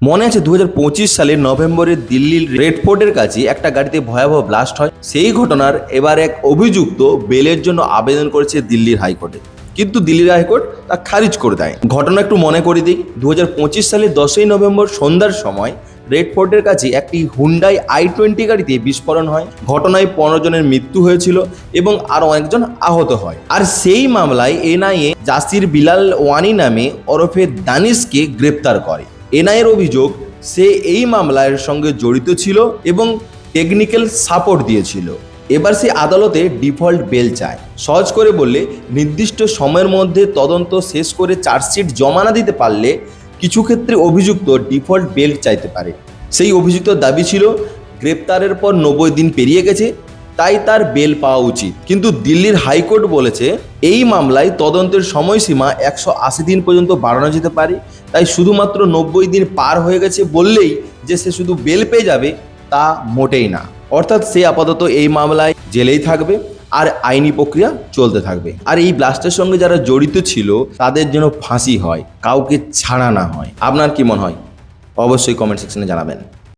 মনে আছে 2025 সালের নভেম্বরে দিল্লির রেড ফোর্টের কাছে একটা গাড়িতে ভয়াবহ ব্লাস্ট হয়। সেই ঘটনার এবার এক অভিযুক্ত বেলের জন্য আবেদন করেছে দিল্লির হাইকোর্টে, কিন্তু দিল্লির হাইকোর্ট তা খারিজ করে দেয়। ঘটনা একটু মনে করে দিই, 2025 সালের 10ই নভেম্বর সন্ধ্যার সময় রেড ফোর্টের কাছে একটি হুন্ডাই i20 গাড়িতে বিস্ফোরণ হয়। ঘটনায় 15 জনের মৃত্যু হয়েছিল এবং আরও অনেকজন আহত হয়। আর সেই মামলায় এনআইএ জাসির বিলাল ওয়ানি নামে ওরফে দানিশকে গ্রেপ্তার করে। এনআইএর অভিযোগ সে এই মামলার সঙ্গে জড়িত ছিল এবং টেকনিক্যাল সাপোর্ট দিয়েছিল। এবার সে আদালতে ডিফল্ট বেল চায়। সহজ করে বললে, নির্দিষ্ট সময়ের মধ্যে তদন্ত শেষ করে চার্জশিট জমা না দিতে পারলে কিছু ক্ষেত্রে অভিযুক্ত ডিফল্ট বেল চাইতে পারে। সেই অভিযুক্তর দাবি ছিল গ্রেপ্তারের পর 90 দিন পেরিয়ে গেছে, তাই তার বেল পাওয়া উচিত। কিন্তু দিল্লির হাইকোর্ট বলেছে এই মামলায় তদন্তের সময়সীমা 180 দিন পর্যন্ত বাড়ানো যেতে পারে, তাই শুধুমাত্র 90 দিন পার হয়ে গেছে বললেই যে সে শুধু বেল পেয়ে যাবে তা মোটেই না। অর্থাৎ সে আপাতত এই মামলায় জেলেই থাকবে আর আইনি প্রক্রিয়া চলতে থাকবে। আর এই ব্লাস্টের সঙ্গে যারা জড়িত ছিল তাদের যেন ফাঁসি হয়, কাউকে ছাড়া না হয়। আপনার কি মনে হয়? অবশ্যই কমেন্ট সেকশনে জানাবেন।